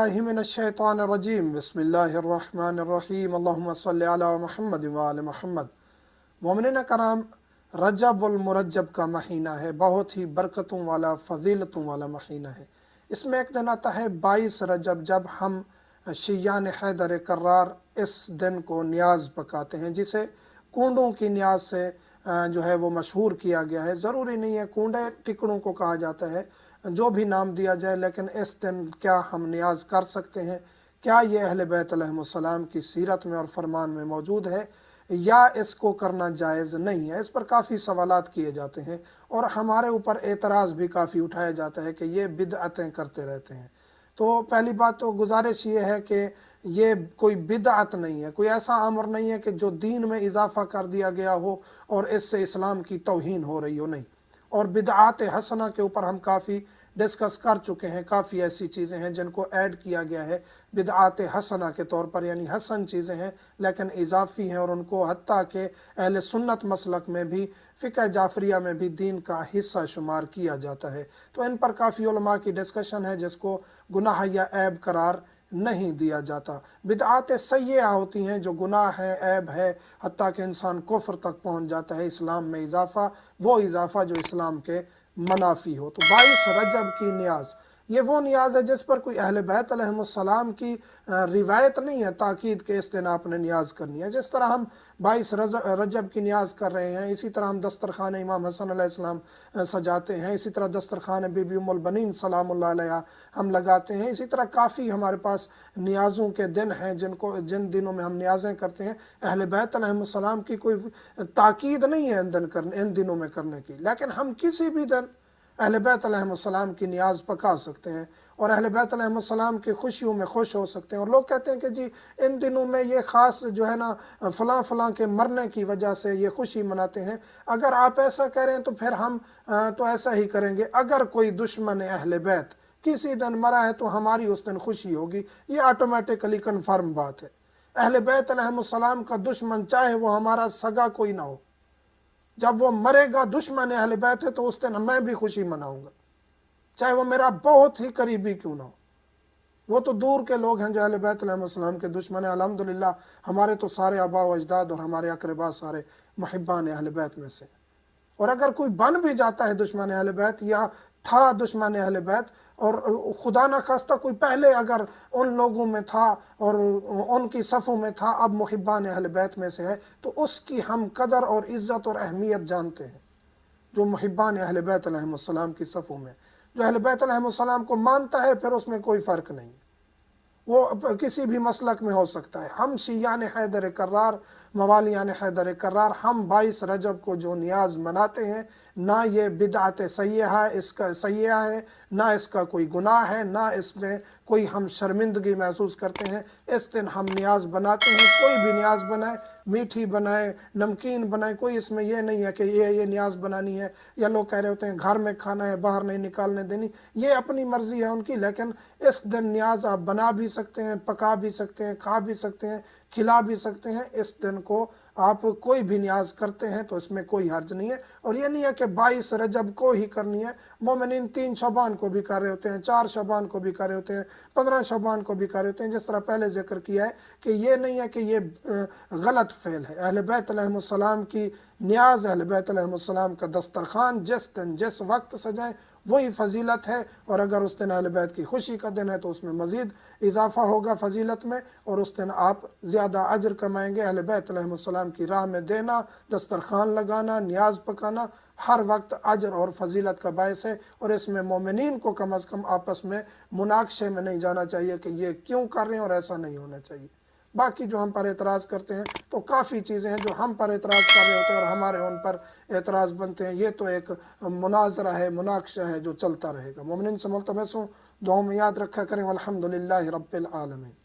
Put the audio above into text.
बिल्लाहि मिनश्शैतानिर्रजीम बिस्मिल्लाहिर्रहमानिर्रहीम अल्लाहुम्मा सल्लि अला मुहम्मद व आले मुहम्मद। मोमिनीन कराम, रजबुल मुरज्जब का महीना है, बहुत ही बरकतों वाला फ़जीलतों वाला महीना है। इसमें एक दिन आता है 22 रजब, जब हम शियान हैदर करार इस दिन को न्याज पकाते हैं, जिसे कूंडों की न्याज से जो है वो मशहूर किया गया है। ज़रूरी नहीं है कूंडे टिकड़ों को कहा जाता है, जो भी नाम दिया जाए, लेकिन इस दिन क्या हम न्याज कर सकते हैं? क्या ये अहले बैत अलैहिमुस्सलाम की सीरत में और फरमान में मौजूद है, या इसको करना जायज़ नहीं है? इस पर काफ़ी सवालात किए जाते हैं और हमारे ऊपर एतराज़ भी काफ़ी उठाया जाता है कि ये बिदअतें करते रहते हैं। तो पहली बात तो गुजारिश ये है कि ये कोई बिदअत नहीं है, कोई ऐसा अमर नहीं है कि जो दीन में इजाफ़ा कर दिया गया हो और इससे इस्लाम की तौहीन हो रही हो, नहीं। और बिदआत हसना के ऊपर हम काफ़ी डिस्कस कर चुके हैं। काफ़ी ऐसी चीज़ें हैं जिनको ऐड किया गया है बिदआत हसना के तौर पर, यानी हसन चीज़ें हैं लेकिन इजाफ़ी हैं, और उनको हत्ता के अहले सुन्नत मसलक में भी, फ़िक़्ह जाफ़रिया में भी दीन का हिस्सा शुमार किया जाता है। तो इन पर काफ़ी उलमा की डिस्कशन है, जिसको गुनाह या ऐब करार नहीं दिया जाता। बिदआत सय्यिआ होती हैं, जो गुनाह है, ऐब है, हत्ता कि इंसान कुफ्र तक पहुँच जाता है, इस्लाम में इजाफ़ा, वो इजाफ़ा जो इस्लाम के मनाफी हो। तो 22 रजब की न्याज, ये वो न्याज है जिस पर कोई अहले बैत अलैहिमुस्सलाम की रिवायत नहीं है ताकीद के इस दिन आपने न्याज करनी है। जिस तरह हम 22 रजब की न्याज कर रहे हैं, इसी तरह हम दस्तरखान इमाम हसन अलैहिस्सलाम सजाते हैं, इसी तरह दस्तरखान बीबी उम्मुल बनीन सलामुल्लाह अलैहा हम लगाते हैं। इसी तरह काफ़ी हमारे पास न्याज़ों के दिन हैं जिन दिनों में हम न्याज़ें करते हैं। अहले बैत अलैहिमुस्सलाम की कोई ताकीद नहीं है इन दिनों में करने की, लेकिन हम किसी भी दिन अहले बैत अलैहिमुस्सलाम की न्याज पका सकते हैं और अहले बैत अलैहिमुस्सलाम की खुशियों में खुश हो सकते हैं। और लोग कहते हैं कि जी इन दिनों में ये ख़ास जो है ना फ़लाँ फ़लाँ के मरने की वजह से ये खुशी मनाते हैं। अगर आप ऐसा कह रहे हैं तो फिर हम तो ऐसा ही करेंगे। अगर कोई दुश्मन अहले बैत किसी दिन मरा है तो हमारी उस दिन खुशी होगी, ये ऑटोमेटिकली कन्फर्म बात है। अहले बैत अलैहिमुस्सलाम का दुश्मन, चाहे वो हमारा सगा कोई ना हो, जब वो मरेगा, दुश्मन अहले बैत है, तो उस दिन मैं भी खुशी मनाऊंगा, चाहे वो मेरा बहुत ही करीबी क्यों ना हो। वो तो दूर के लोग हैं जो अहले बैत अलैहिस्सलाम के दुश्मन हैं। अल्हम्दुलिल्लाह हमारे तो सारे आबा व अजदाद और हमारे अकरबा सारे मुहिब्बान अहले बैत में से। और अगर कोई बन भी जाता है दुश्मन अहले बैत, या था दुश्मन अहले बैत, और खुदा न खास्ता कोई पहले अगर उन लोगों में था और उनकी सफ़ों में था, अब मुहिब्बान अहले बैत में से है, तो उसकी हम कदर और इज़्ज़त और अहमियत जानते हैं। जो मुहिब्बान अहले बैत अलैहिमुस्सलाम की सफ़ों में, जो अहले बैत अलैहिमुस्सलाम को मानता है, फिर उसमें कोई फ़र्क नहीं, वो किसी भी मसलक में हो सकता है। हम शियान हैदर करार, मवालियान हैदर करार, हम 22 रजब को जो न्याज मनाते हैं, ना ये बिदअत सय्यिआ है, ना इसका कोई गुनाह है, ना इसमें कोई हम शर्मिंदगी महसूस करते हैं। इस दिन हम न्याज बनाते हैं, कोई भी न्याज बनाए, मीठी बनाए, नमकीन बनाए, कोई इसमें यह नहीं है कि ये न्याज बनानी है। या लोग कह रहे होते हैं घर में खाना है, बाहर नहीं निकालने देनी, ये अपनी मर्जी है उनकी, लेकिन इस दिन न्याज आप बना भी सकते हैं, पका भी सकते हैं, खा भी सकते हैं, खिला भी सकते हैं। इस दिन को आप कोई भी न्याज करते हैं तो इसमें कोई हर्ज नहीं है। और ये नहीं है कि 22 रजब को ही करनी है, मोमिनीन 3 शबान को भी कर रहे होते हैं, 4 शबान को भी कर रहे होते हैं, 15 शबान को भी कर रहे होते हैं। जिस तरह पहले जिक्र किया है कि ये नहीं है कि ये गलत फ़ेल है। अहले बैत अलैहिमुस्सलाम की न्याज, अहले बैत अलैहिमुस्सलाम का दस्तरखान जिस दिन जिस वक्त सजाएं, वही फ़जीलत है। और अगर उस दिन अहले बैत की खुशी का दिन है तो उसमें मज़ीद इजाफ़ा होगा फ़जीलत में, और उस दिन आप ज़्यादा अजर कमाएंगे। अहले बैत अलैहिमुस्सलाम की राह में देना, दस्तरखान लगाना, न्याज पकाना, हर वक्त अजर और फ़जीलत का बायस है। और इसमें मोमिनीन को कम अज़ कम आपस में मुनाक़शे में नहीं जाना चाहिए कि ये क्यों कर रहे हैं, और ऐसा नहीं होना चाहिए। बाकी जो हम पर एतराज़ करते हैं, तो काफ़ी चीज़ें हैं जो हम पर एतराज़ कर रहे होते हैं और हमारे उन पर एतराज़ बनते हैं। ये तो एक मुनाजरा है, मुनाक़शा है जो चलता रहेगा। मोमिनीन से मुल्तमस हूँ, दुआ में याद रखा करें। अल्हम्दुलिल्लाहि रब्बिल आलमीन।